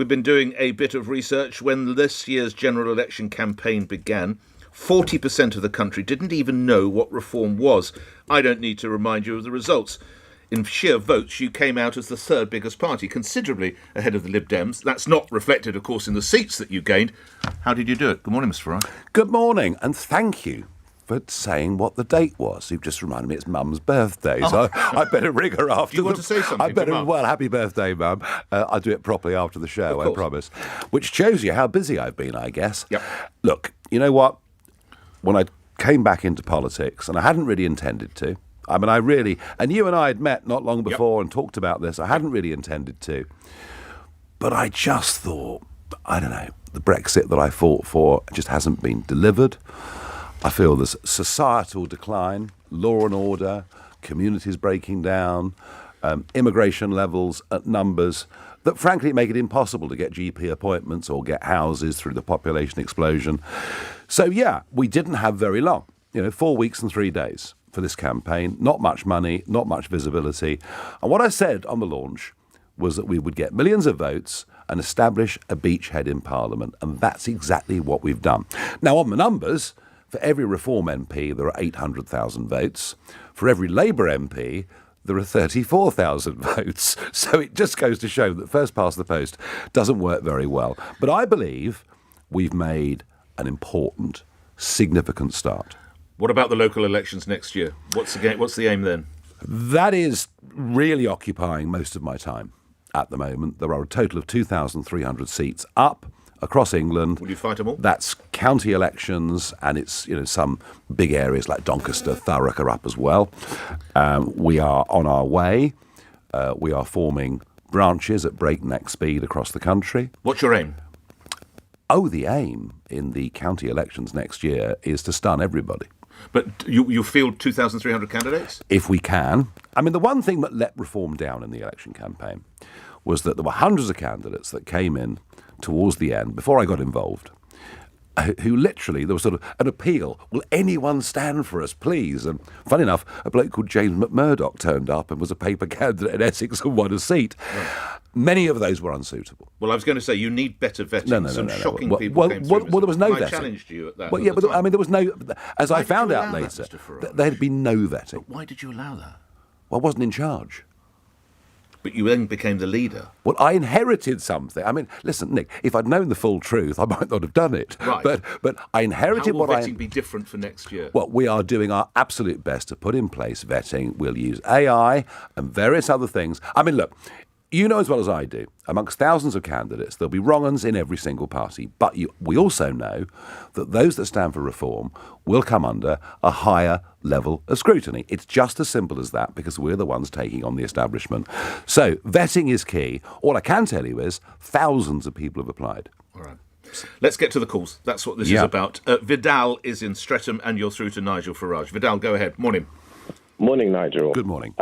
We've been doing a bit of research. When this year's general election campaign began, 40% of the country didn't even know what reform was. I don't need to remind you of the results. In sheer votes, you came out as the third biggest party, considerably ahead of the Lib Dems. That's not reflected, of course, in the seats that you gained. How did you do it? Good morning, Mr. Farage. Good morning, and thank you for saying what the date was. You've just reminded me it's Mum's birthday, so I better ring her after. Do you want to say something? I better. Well, happy birthday, Mum. I'll do it properly after the show, I promise. Which shows you how busy I've been, I guess. Yep. Look, you know what? When I came back into politics, and I hadn't really intended to, and you and I had met not long before and talked about this, I hadn't really intended to, but I just thought, I don't know, the Brexit that I fought for just hasn't been delivered. I feel there's societal decline, law and order, communities breaking down, immigration levels at numbers that frankly make it impossible to get GP appointments or get houses through the population explosion. So yeah, we didn't have very long, 4 weeks and 3 days for this campaign, not much money, not much visibility. And what I said on the launch was that we would get millions of votes and establish a beachhead in Parliament. And that's exactly what we've done. Now, on the numbers, for every Reform MP, there are 800,000 votes. For every Labour MP, there are 34,000 votes. So it just goes to show that first past the post doesn't work very well. But I believe we've made an important, significant start. What about the local elections next year? What's the aim then? That is really occupying most of my time at the moment. There are a total of 2,300 seats up across England. Will you fight them all? That's county elections, and it's some big areas like Doncaster, Thurrock are up as well. We are on our way. We are forming branches at breakneck speed across the country. What's your aim? The aim in the county elections next year is to stun everybody. But you field 2,300 candidates? If we can. I mean, the one thing that let reform down in the election campaign was that there were hundreds of candidates that came in towards the end, before I got involved, who literally, there was sort of an appeal, will anyone stand for us, please? And funny enough, a bloke called James McMurdoch turned up and was a paper candidate in Essex and won a seat. Right. Many of those were unsuitable. Well, I was going to say, you need better vetting. No. Shocking people came through. Well, there was no vetting. I challenged you at that. Well, yeah, but I mean, there was no, as I found out later, there had been no vetting. But why did you allow that? Well, I wasn't in charge. But you then became the leader. Well, I inherited something. I mean, listen, Nick, if I'd known the full truth, I might not have done it. Right. But I inherited what I... How will vetting be different for next year? Well, we are doing our absolute best to put in place vetting. We'll use AI and various other things. I mean, look, you know as well as I do, amongst thousands of candidates, there'll be wrong-uns in every single party. But we also know that those that stand for reform will come under a higher level of scrutiny. It's just as simple as that, because we're the ones taking on the establishment. So vetting is key. All I can tell you is thousands of people have applied. All right. Let's get to the calls. That's what this is about. Vidal is in Streatham, and you're through to Nigel Farage. Vidal, go ahead. Morning. Morning, Nigel. Good morning.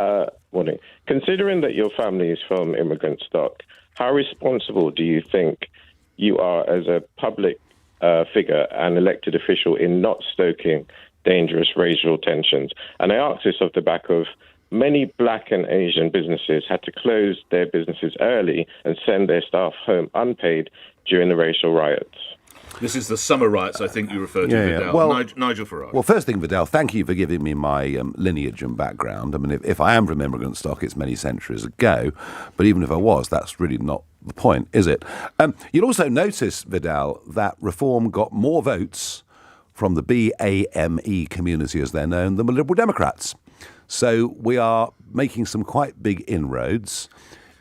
Morning. Considering that your family is from immigrant stock, how responsible do you think you are as a public figure and elected official in not stoking dangerous racial tensions? And I ask this off the back of many black and Asian businesses had to close their businesses early and send their staff home unpaid during the racial riots. This is the summer riots, I think you referred to, Vidal. Yeah. Well, Nigel Farage. Well, first thing, Vidal, thank you for giving me my lineage and background. I mean, if I am from immigrant stock, it's many centuries ago. But even if I was, that's really not the point, is it? You'll also notice, Vidal, that Reform got more votes from the BAME community, as they're known, than the Liberal Democrats. So we are making some quite big inroads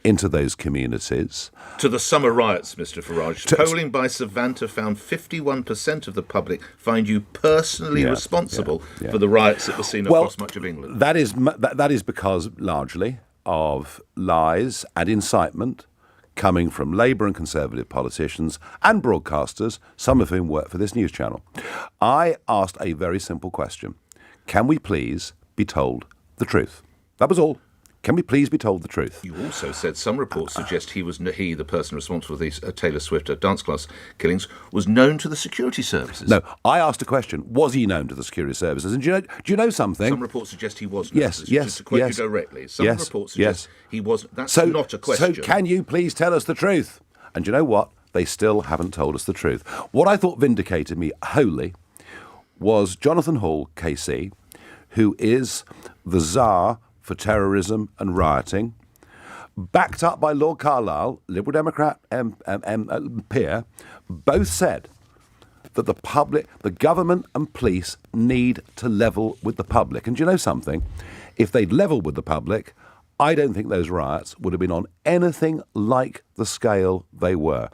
into those communities. To the summer riots, Mr. Farage. Polling by Savanta found 51% of the public find you personally responsible for the riots that were seen across much of England. That is because, largely, of lies and incitement coming from Labour and Conservative politicians and broadcasters, some of whom work for this news channel. I asked a very simple question. Can we please be told the truth? That was all. Can we please be told the truth? You also said some reports suggest he, the person responsible for these Taylor Swift dance class killings, was known to the security services. No, I asked a question. Was he known to the security services? And do you know something? Some reports suggest he was known to the yes. To quote you directly, some reports suggest he wasn't. That's not a question. So can you please tell us the truth? And you know what? They still haven't told us the truth. What I thought vindicated me wholly was Jonathan Hall, KC, who is the czar for terrorism and rioting, backed up by Lord Carlisle, Liberal Democrat peer, both said that the government and police need to level with the public. And do you know something? If they'd levelled with the public, I don't think those riots would have been on anything like the scale they were.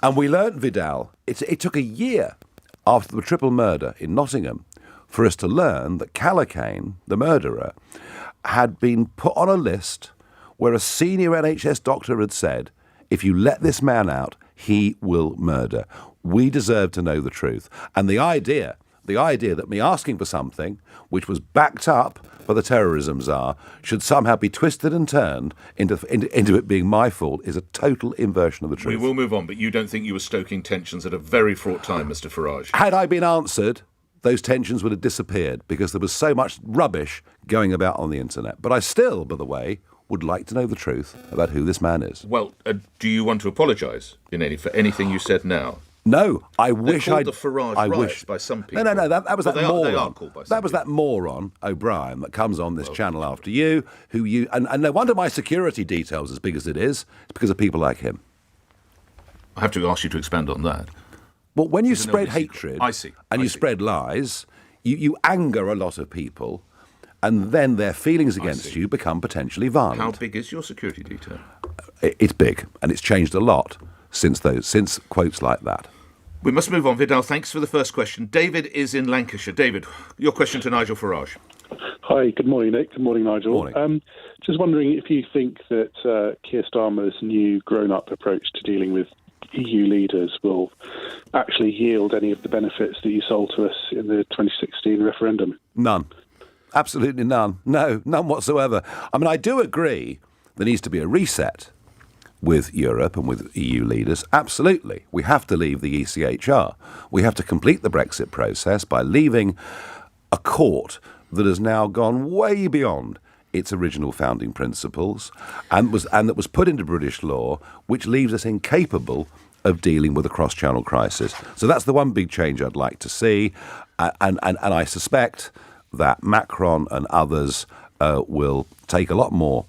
And we learnt, Vidal, it took a year after the triple murder in Nottingham for us to learn that Callaghan, the murderer, had been put on a list where a senior NHS doctor had said, if you let this man out, he will murder. We deserve to know the truth. And the idea that me asking for something which was backed up by the terrorism czar should somehow be twisted and turned into it being my fault is a total inversion of the truth. We will move on, but you don't think you were stoking tensions at a very fraught time, Mr. Farage? Had I been answered, those tensions would have disappeared because there was so much rubbish going about on the internet. But I still, by the way, would like to know the truth about who this man is. Well, do you want to apologise for anything you said now? No, I wish I'd... the Farage riots by some people. No, that was that moron. They are called by some that was that moron, O'Brien, that comes on this channel after you, and no wonder my security detail's as big as it is. It's because of people like him. I have to ask you to expand on that. Well, when you spread hatred and you spread lies, you anger a lot of people, and then their feelings against you become potentially violent. How big is your security detail? It's big, and it's changed a lot since quotes like that. We must move on. Vidal, thanks for the first question. David is in Lancashire. David, your question to Nigel Farage. Hi, good morning, Nick. Good morning, Nigel. Morning. Just wondering if you think that Keir Starmer's new grown-up approach to dealing with EU leaders will actually yield any of the benefits that you sold to us in the 2016 referendum? None. Absolutely none. No, none whatsoever. I mean, I do agree there needs to be a reset with Europe and with EU leaders. Absolutely. We have to leave the ECHR. We have to complete the Brexit process by leaving a court that has now gone way beyond its original founding principles and that was put into British law, which leaves us incapable of dealing with a cross-channel crisis. So that's the one big change I'd like to see. And I suspect that Macron and others will take a lot more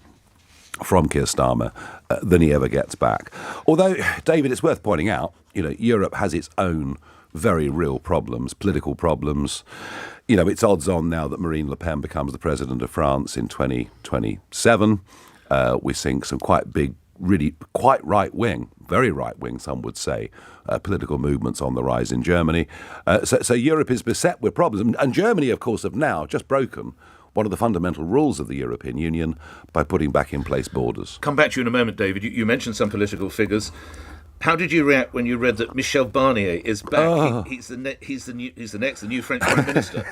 from Keir Starmer than he ever gets back. Although, David, it's worth pointing out, Europe has its own very real problems, political problems. It's odds on now that Marine Le Pen becomes the president of France in 2027. We're seeing some quite big, really quite right-wing, very right-wing, some would say, political movements on the rise in Germany. So Europe is beset with problems. And Germany, of course, have now just broken one of the fundamental rules of the European Union by putting back in place borders. Come back to you in a moment, David. You mentioned some political figures. How did you react when you read that Michel Barnier is back? He's the new French Prime Minister.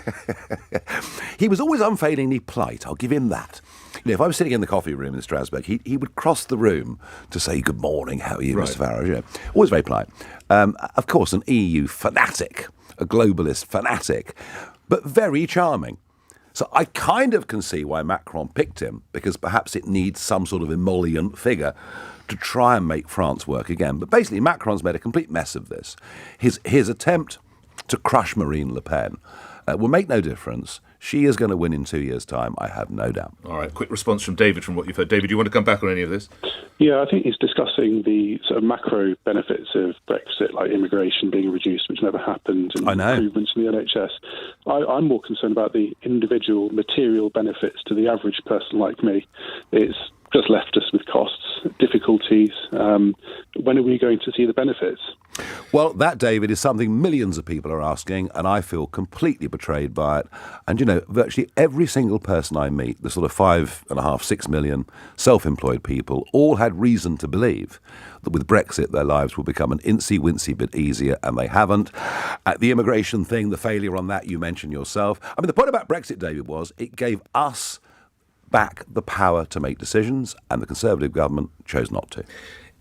He was always unfailingly polite. I'll give him that. If I was sitting in the coffee room in Strasbourg, he would cross the room to say good morning. How are you, Mr. Farage? Always very polite. Of course, an EU fanatic, a globalist fanatic, but very charming. So I kind of can see why Macron picked him, because perhaps it needs some sort of emollient figure to try and make France work again. But basically, Macron's made a complete mess of this. His attempt to crush Marine Le Pen will make no difference. She is going to win in 2 years' time, I have no doubt. All right, quick response from David from what you've heard. David, do you want to come back on any of this? Yeah, I think he's discussing the sort of macro benefits of Brexit, like immigration being reduced, which never happened, and improvements in the NHS. I'm more concerned about the individual material benefits to the average person like me. It's just left us with costs, difficulties. When are we going to see the benefits? Well, that, David, is something millions of people are asking, and I feel completely betrayed by it. And, virtually every single person I meet, the sort of 5.5, 6 million self-employed people, all had reason to believe that with Brexit their lives will become an incy-wincy bit easier, and they haven't. The immigration thing, the failure on that, you mentioned yourself. I mean, the point about Brexit, David, was it gave us back the power to make decisions, and the Conservative government chose not to.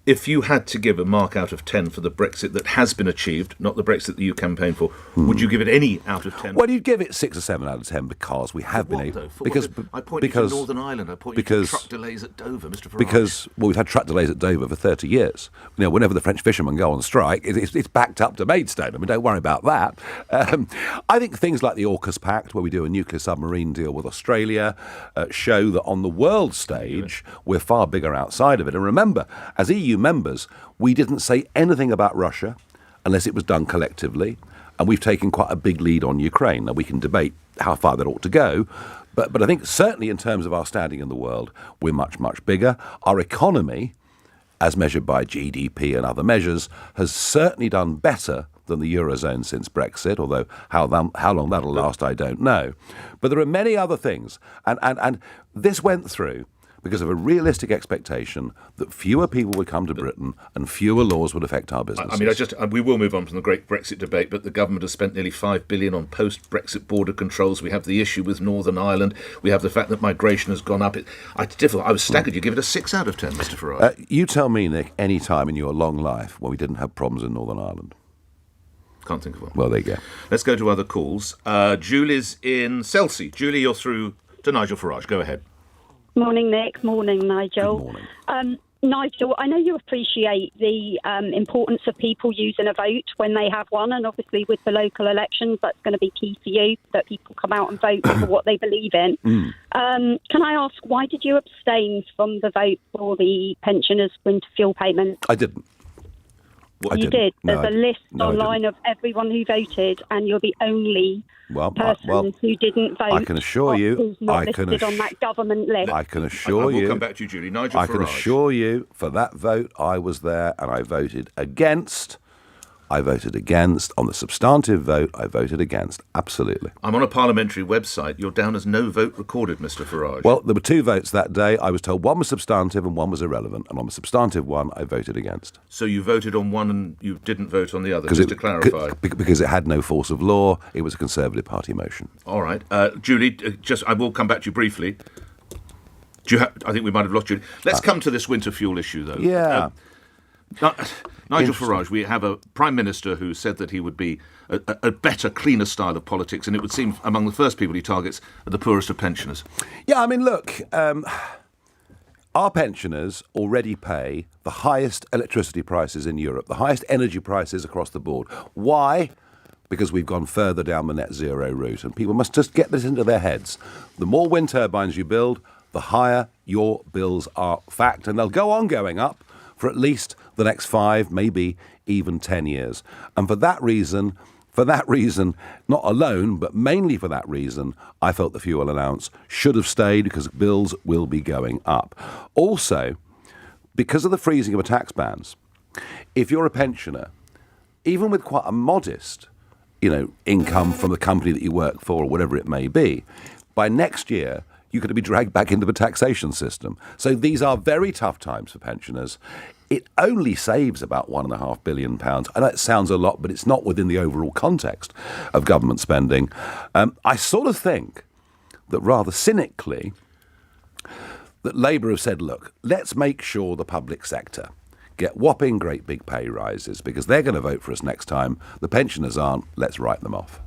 If you had to give a mark out of 10 for the Brexit that has been achieved, not the Brexit that you campaigned for, would you give it any out of 10? Well, you'd give it 6 or 7 out of 10 because we have been able. I pointed to Northern Ireland. I pointed to truck delays at Dover, Mr. Farage. We've had truck delays at Dover for 30 years. Whenever the French fishermen go on strike, it's backed up to Maidstone. I mean, don't worry about that. I think things like the AUKUS Pact, where we do a nuclear submarine deal with Australia, show that on the world stage, we're far bigger outside of it. And remember, as EU members, we didn't say anything about Russia unless it was done collectively, and we've taken quite a big lead on Ukraine. Now, we can debate how far that ought to go, but I think certainly in terms of our standing in the world, we're much, much bigger. Our economy, as measured by GDP and other measures, has certainly done better than the Eurozone since Brexit, although how long that'll last, I don't know. But there are many other things, and this went through because of a realistic expectation that fewer people would come to Britain and fewer laws would affect our businesses. We will move on from the great Brexit debate, but the government has spent nearly $5 billion on post-Brexit border controls. We have the issue with Northern Ireland. We have the fact that migration has gone up. I was staggered. You give it a 6 out of 10, Mr. Farage. You tell me, Nick, any time in your long life when we didn't have problems in Northern Ireland. Can't think of one. Well, there you go. Let's go to other calls. Julie's in Chelsea. Julie, you're through to Nigel Farage. Go ahead. Morning, Nick. Morning, Nigel. Good morning. Nigel, I know you appreciate the importance of people using a vote when they have one, and obviously with the local elections, that's going to be key for you, that people come out and vote for what they believe in. Can I ask, why did you abstain from the vote for the pensioners' winter fuel payment? I didn't. You did. There's a list online of everyone who voted, and you're the only person who didn't vote. I can assure you, who's not listed on that government list. I can assure you. We'll come back to you, Julie. Nigel Farage. I can assure you, for that vote, I was there, and I voted against. I voted against. On the substantive vote, I voted against. Absolutely. I'm on a parliamentary website. You're down as no vote recorded, Mr. Farage. Well, there were 2 votes that day. I was told one was substantive and one was irrelevant. And on the substantive one, I voted against. So you voted on one and you didn't vote on the other, just to clarify. Because it had no force of law. It was a Conservative Party motion. All right. Julie, I will come back to you briefly. I think we might have lost you. Let's come to this winter fuel issue, though. Yeah. Nigel Farage, we have a Prime Minister who said that he would be a better, cleaner style of politics, and it would seem among the first people he targets are the poorest of pensioners. Yeah, I mean, look, our pensioners already pay the highest electricity prices in Europe, the highest energy prices across the board. Why? Because we've gone further down the net zero route, and people must just get this into their heads. The more wind turbines you build, the higher your bills are. Fact, and they'll go on going up for at least the next 5, maybe even 10 years. And for that reason, not alone, but mainly for that reason, I felt the fuel allowance should have stayed because bills will be going up. Also, because of the freezing of the tax bands, if you're a pensioner, even with quite a modest, income from the company that you work for or whatever it may be, by next year, you're going to be dragged back into the taxation system. So these are very tough times for pensioners. It only saves about £1.5 billion. I know it sounds a lot, but it's not within the overall context of government spending. I sort of think that rather cynically, that Labour have said, look, let's make sure the public sector get whopping great big pay rises because they're going to vote for us next time. The pensioners aren't. Let's write them off.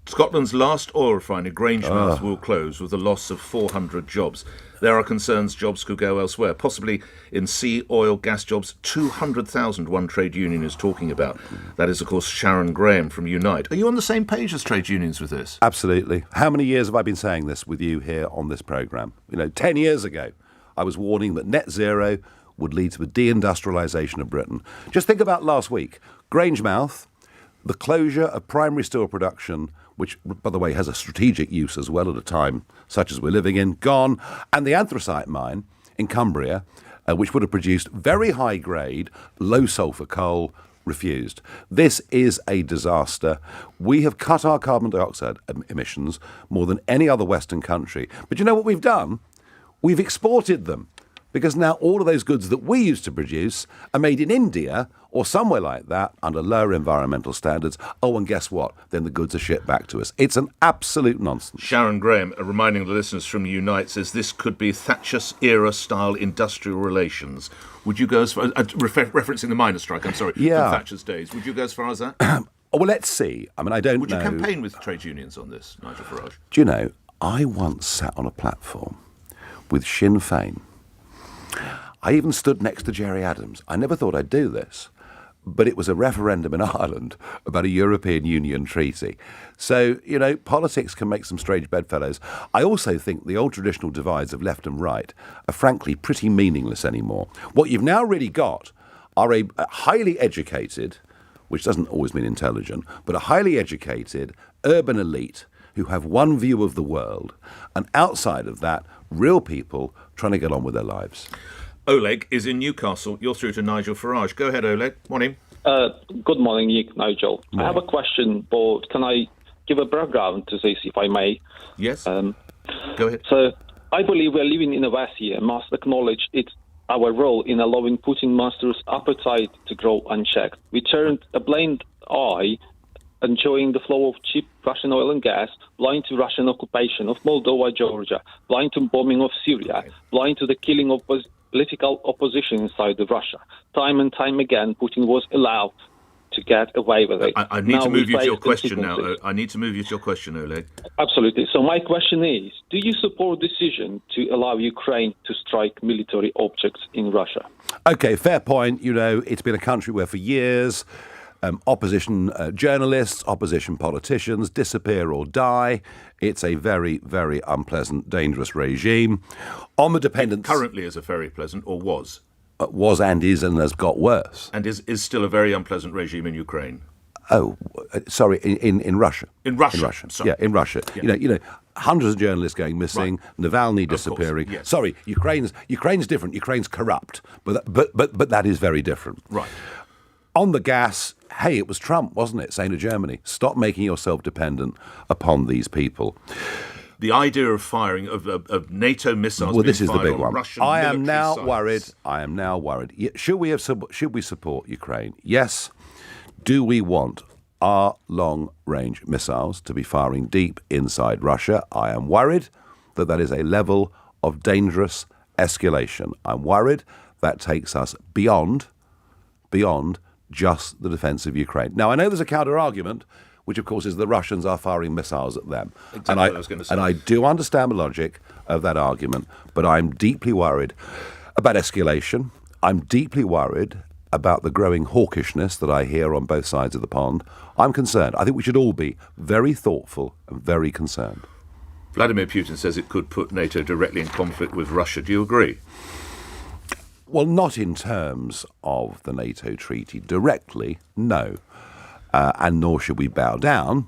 Scotland's last oil refinery, Grangemouth, will close with the loss of 400 jobs. There are concerns jobs could go elsewhere, possibly in sea, oil, gas jobs. 200,000 one trade union is talking about. That is, of course, Sharon Graham from Unite. Are you on the same page as trade unions with this? Absolutely. How many years have I been saying this with you here on this programme? 10 years ago, I was warning that net zero would lead to a deindustrialisation of Britain. Just think about last week. Grangemouth, the closure of primary steel production, which, by the way, has a strategic use as well at a time such as we're living in, gone. And the anthracite mine in Cumbria, which would have produced very high-grade, low-sulphur coal, refused. This is a disaster. We have cut our carbon dioxide emissions more than any other Western country. But you know what we've done? We've exported them. because now all of those goods that we used to produce are made in India or somewhere like that under lower environmental standards. Oh, and guess what? Then the goods are shipped back to us. It's an absolute nonsense. Sharon Graham, reminding the listeners from Unite, says this could be Thatcher-era-style industrial relations. Would you go as far, referencing the miners' strike, I'm sorry, from Thatcher's days, would you go as far as that? Well, let's see. I mean, I don't know. Would you campaign with trade unions on this, Nigel Farage? Do you know, I once sat on a platform with Sinn Féin. I even stood next to Jerry Adams. I never thought I'd do this, but it was a referendum in Ireland about a European Union treaty. So, you know, politics can make some strange bedfellows. I also think the old traditional divides of left and right are frankly pretty meaningless anymore. What you've now really got are a highly educated, which doesn't always mean intelligent, but a highly educated urban elite who have one view of the world, and outside of that, real people trying to get on with their lives. Oleg is in Newcastle. You're through to Nigel Farage. Go ahead, Oleg. Morning. Good morning, Nick, Nigel. Morning. I have a question, but can I give a background to this, if I may? Yes. Go ahead. So, I believe we're living in a West here and must acknowledge it's our role in allowing Putin master's appetite to grow unchecked. We turned a blind eye, enjoying the flow of cheap Russian oil and gas, blind to Russian occupation of Moldova, Georgia, blind to bombing of Syria, blind to the killing of political opposition inside of Russia. Time and time again, Putin was allowed to get away with it. I need to move you to your question now. I need to move you to your question, Oleg. Absolutely. So my question is, do you support the decision to allow Ukraine to strike military objects in Russia? OK, fair point. You know, it's been a country where for years opposition journalists, opposition politicians disappear or die. It's a very, very unpleasant, dangerous regime. On the dependence... It currently is a very pleasant, or was. Was and is and has got worse. And is still a very unpleasant regime in Ukraine. Oh, sorry, in Russia. In Russia. In Russia. Sorry. Yeah, in Russia. Yeah. You know, hundreds of journalists going missing, right. Navalny disappearing. Yes. Sorry, Ukraine's different. Ukraine's corrupt, but that is very different. Right. On the gas, hey, it was Trump, wasn't it, saying to Germany, stop making yourself dependent upon these people. The idea of firing of NATO missiles. Well, this is the big one. Russian I am now sites. worried. I am now worried. Should we support Ukraine? Yes. Do we want our long-range missiles to be firing deep inside Russia? I am worried that is a level of dangerous escalation. I'm worried that takes us beyond just the defence of Ukraine. Now, I know there's a counter-argument, which, of course, is the Russians are firing missiles at them. Exactly what I was going to say. And I do understand the logic of that argument, but I'm deeply worried about escalation. I'm deeply worried about the growing hawkishness that I hear on both sides of the pond. I'm concerned. I think we should all be very thoughtful and very concerned. Vladimir Putin says it could put NATO directly in conflict with Russia. Do you agree? Well, not in terms of the NATO treaty directly, no. And nor should we bow down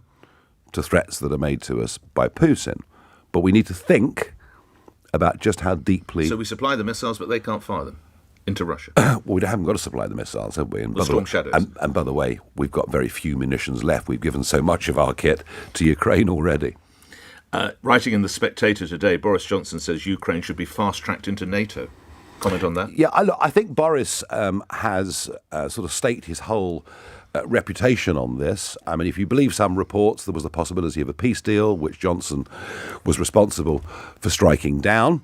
to threats that are made to us by Putin. But we need to think about just how deeply... So we supply the missiles, but they can't fire them into Russia? Well, we haven't got to supply the missiles, have we? And the Storm Shadows. And by the way, we've got very few munitions left. We've given so much of our kit to Ukraine already. Writing in The Spectator today, Boris Johnson says Ukraine should be fast-tracked into NATO. Comment on that? Yeah, I think Boris has sort of staked his whole reputation on this. I mean, if you believe some reports, there was the possibility of a peace deal, which Johnson was responsible for striking down.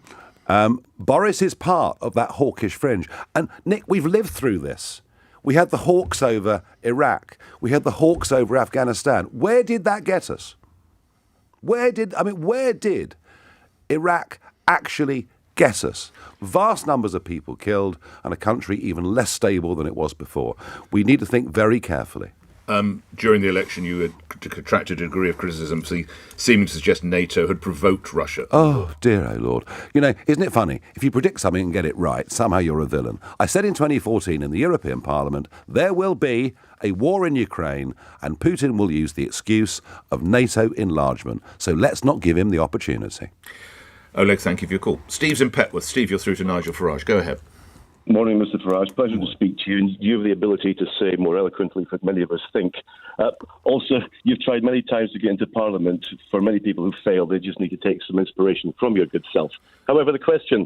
Boris is part of that hawkish fringe. And, Nick, we've lived through this. We had the hawks over Iraq. We had the hawks over Afghanistan. Where did that get us? Where did Iraq actually get us? Vast numbers of people killed and a country even less stable than it was before. We need to think very carefully. During the election, you had contracted a degree of criticism, seeming to suggest NATO had provoked Russia. Oh, dear, oh, Lord. You know, isn't it funny? If you predict something and get it right, somehow you're a villain. I said in 2014 in the European Parliament, there will be a war in Ukraine and Putin will use the excuse of NATO enlargement. So let's not give him the opportunity. Oleg, thank you for your call. Steve's in Petworth. Steve, you're through to Nigel Farage. Go ahead. Morning, Mr. Farage. Pleasure to speak to you. And you have the ability to say more eloquently than many of us think. Also, you've tried many times to get into Parliament. For many people who failed, they just need to take some inspiration from your good self. However, the question,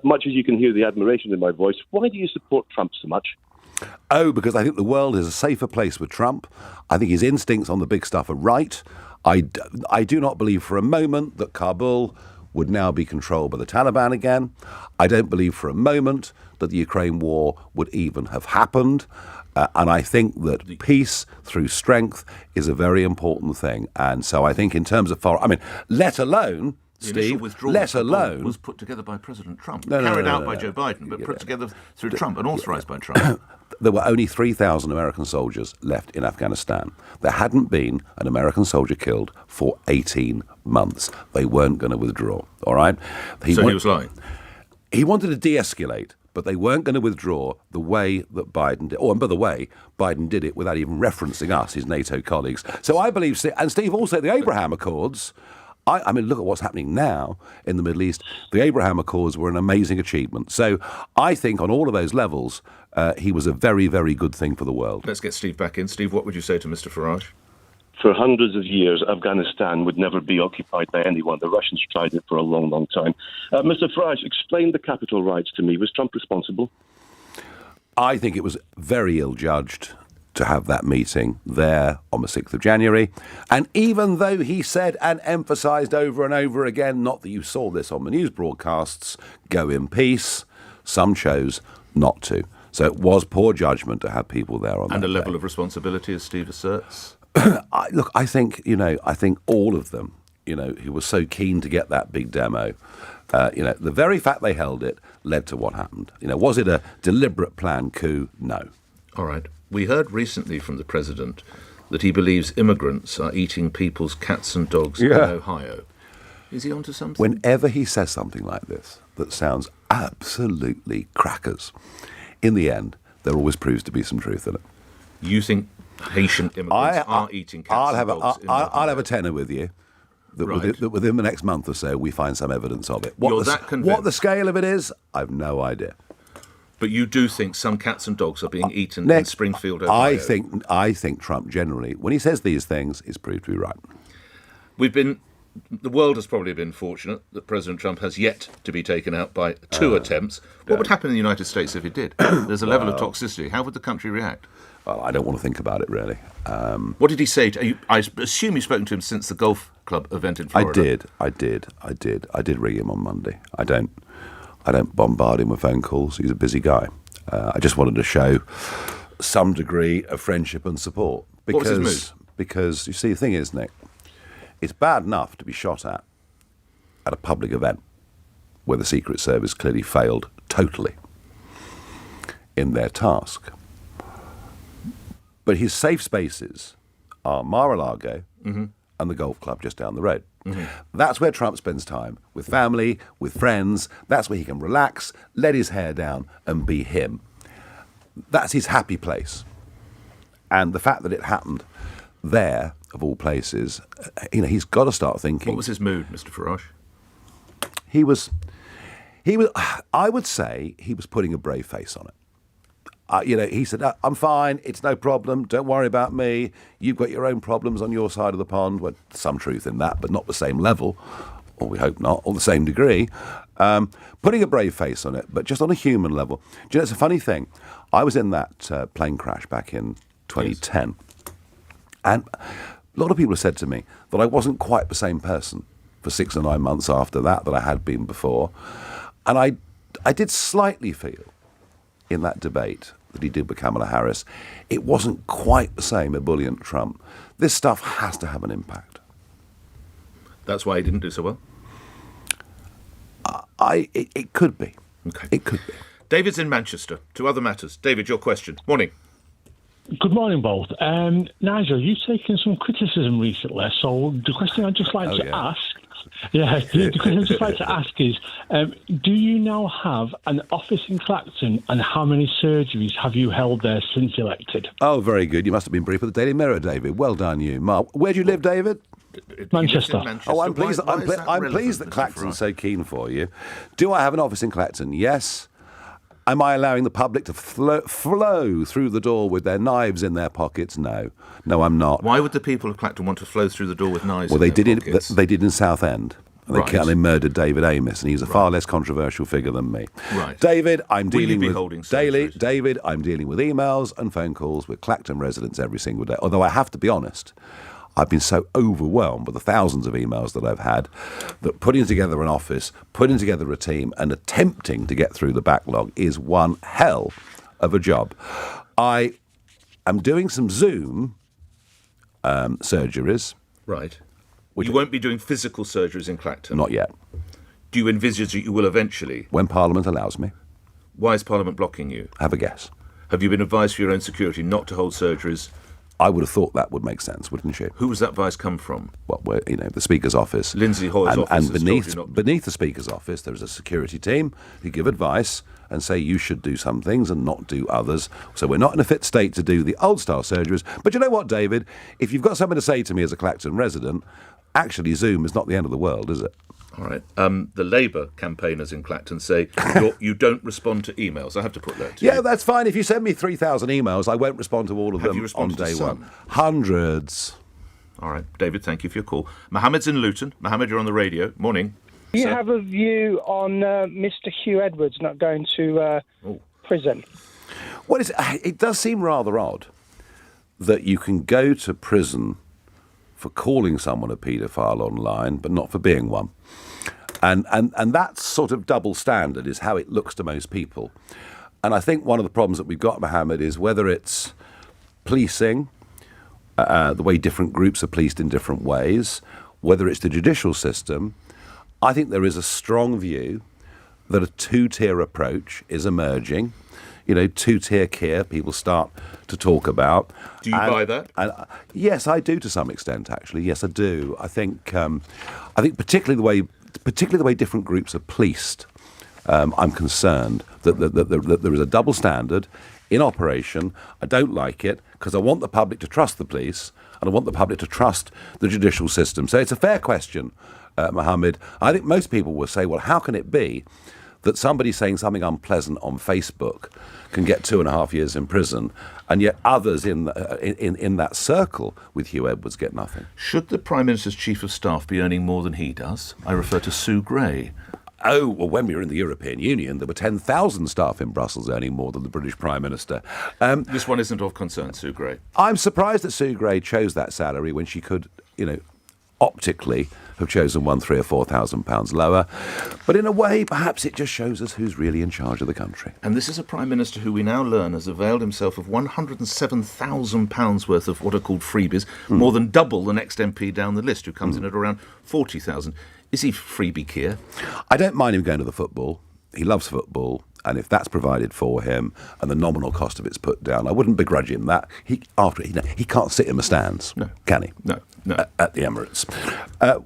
much as you can hear the admiration in my voice, why do you support Trump so much? Oh, because I think the world is a safer place with Trump. I think his instincts on the big stuff are right. I do not believe for a moment that Kabul would now be controlled by the Taliban again. I don't believe for a moment that the Ukraine war would even have happened. And I think that peace through strength is a very important thing. And so I think in terms of let alone, Steve, let alone... was put together by President Trump, carried out by Joe Biden, but put together through Trump and authorised by Trump. There were only 3,000 American soldiers left in Afghanistan. There hadn't been an American soldier killed for 18 months. They weren't going to withdraw, all right? He was lying? He wanted to de-escalate, but they weren't going to withdraw the way that Biden did. Oh, and by the way, Biden did it without even referencing us, his NATO colleagues. So I believe, and Steve, also the Abraham Accords... I mean, look at what's happening now in the Middle East. The Abraham Accords were an amazing achievement. So I think on all of those levels, he was a very, very good thing for the world. Let's get Steve back in. Steve, what would you say to Mr. Farage? For hundreds of years, Afghanistan would never be occupied by anyone. The Russians tried it for a long, long time. Mr. Farage, explain the capital rights to me. Was Trump responsible? I think it was very ill-judged to have that meeting there on the 6th of January. And even though he said and emphasised over and over again, not that you saw this on the news broadcasts, go in peace, some chose not to. So it was poor judgment to have people there on that And a level day. of responsibility, as Steve asserts? I think all of them, who were so keen to get that big demo, the very fact they held it led to what happened. Was it a deliberate planned coup? No. All right. We heard recently from the President that he believes immigrants are eating people's cats and dogs in Ohio. Is he onto something? Whenever he says something like this that sounds absolutely crackers, in the end, there always proves to be some truth in it. You think Haitian immigrants are eating cats and dogs in Ohio? I'll have a tenner with you that within the next month or so we find some evidence of it. You're that convinced? What the scale of it is, I've no idea. But you do think some cats and dogs are being eaten in Springfield, Ohio? I think Trump generally, when he says these things, is proved to be right. The world has probably been fortunate that President Trump has yet to be taken out by two attempts. What would happen in the United States if he did? There's a level of toxicity. How would the country react? Well, I don't want to think about it, really. What did he say? I assume you've spoken to him since the golf club event in Florida. I did ring him on Monday. I don't bombard him with phone calls. He's a busy guy. I just wanted to show some degree of friendship and support. What was his mood? Because, you see, the thing is, Nick, it's bad enough to be shot at a public event where the Secret Service clearly failed totally in their task. But his safe spaces are Mar-a-Lago and the golf club just down the road. Mm-hmm. That's where Trump spends time, with family, with friends. That's where he can relax, let his hair down and be him. That's his happy place. And the fact that it happened there, of all places, he's got to start thinking. What was his mood, Mr. Farage? He was, I would say he was putting a brave face on it. He said, I'm fine, it's no problem, don't worry about me, you've got your own problems on your side of the pond. Well, some truth in that, but not the same level, or we hope not, or the same degree. Putting a brave face on it, but just on a human level. Do you know, it's a funny thing. I was in that plane crash back in 2010, and a lot of people have said to me that I wasn't quite the same person for 6 or 9 months after that I had been before. And I did slightly feel in that debate that he did with Kamala Harris, it wasn't quite the same ebullient Trump. This stuff has to have an impact. That's why he didn't do so well? It could be. Okay. It could be. David's in Manchester. To other matters. David, your question. Morning. Good morning, both. Nigel, you've taken some criticism recently, so the question I'd just like to ask... the question I'd just like to ask is, do you now have an office in Clacton, and how many surgeries have you held there since elected? Oh, very good. You must have been briefed with the Daily Mirror, David. Well done, you. Mark, where do you live, David? Manchester. Oh, I'm pleased that Clacton's so keen for you. Do I have an office in Clacton? Yes. Am I allowing the public to flow through the door with their knives in their pockets? No. No, I'm not. Why would the people of Clacton want to flow through the door with knives Well, in they their did pockets? they did in Southend. Right. They murdered David Amos, and he's a far less controversial figure than me. Right. David, I'm Will you dealing be with holding daily. surgeries? David, I'm dealing with emails and phone calls with Clacton residents every single day. Although I have to be honest, I've been so overwhelmed with the thousands of emails that I've had that putting together an office, putting together a team, and attempting to get through the backlog is one hell of a job. I am doing some Zoom surgeries. Right. You won't be doing physical surgeries in Clacton? Not yet. Do you envisage that you will eventually? When Parliament allows me. Why is Parliament blocking you? Have a guess. Have you been advised for your own security not to hold surgeries? I would have thought that would make sense, wouldn't you? Who was that advice come from? Well, the Speaker's office. Lindsay Hoyle's office and has told beneath, you not- beneath the Speaker's office, there is a security team who give advice and say you should do some things and not do others. So we're not in a fit state to do the old-style surgeries. But you know what, David? If you've got something to say to me as a Clacton resident, actually Zoom is not the end of the world, is it? All right. The Labour campaigners in Clacton say you don't respond to emails. I have to put that to you. Yeah, that's fine. If you send me 3,000 emails, I won't respond to all of Have them you on responded to day some? one. Hundreds. All right. David, thank you for your call. Mohammed's in Luton. Mohammed, you're on the radio. Morning. Do you have a view on Mr. Hugh Edwards not going to prison? What is it does seem rather odd that you can go to prison for calling someone a paedophile online, but not for being one. And that sort of double standard is how it looks to most people. And I think one of the problems that we've got, Mohammed, is whether it's policing, the way different groups are policed in different ways, whether it's the judicial system. I think there is a strong view that a two-tier approach is emerging. Two-tier care, people start to talk about. Do you buy that? Yes, I do to some extent, actually. Yes, I do. I think particularly the way different groups are policed, I'm concerned that there is a double standard in operation. I don't like it because I want the public to trust the police and I want the public to trust the judicial system. So it's a fair question, Mohammed. I think most people will say, well, how can it be that somebody saying something unpleasant on Facebook can get 2.5 years in prison, and yet others in that circle with Hugh Edwards get nothing? Should the Prime Minister's Chief of Staff be earning more than he does? I refer to Sue Gray. Oh, well, when we were in the European Union, there were 10,000 staff in Brussels earning more than the British Prime Minister. This one isn't of concern, Sue Gray. I'm surprised that Sue Gray chose that salary when she could, optically have chosen one £3,000 or £4,000 lower. But in a way, perhaps it just shows us who's really in charge of the country. And this is a Prime Minister who we now learn has availed himself of £107,000 worth of what are called freebies, more than double the next MP down the list, who comes in at around 40,000. Is he freebie Keir? I don't mind him going to the football. He loves football. And if that's provided for him and the nominal cost of it's put down, I wouldn't begrudge him that. He can't sit in the stands, can he? No. At the Emirates.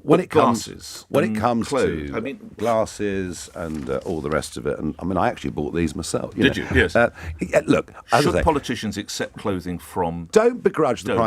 When it comes clothes, to glasses and all the rest of it, and I actually bought these myself. Did you? Yes. Look, as I say, should politicians accept clothing from? Don't begrudge the Prime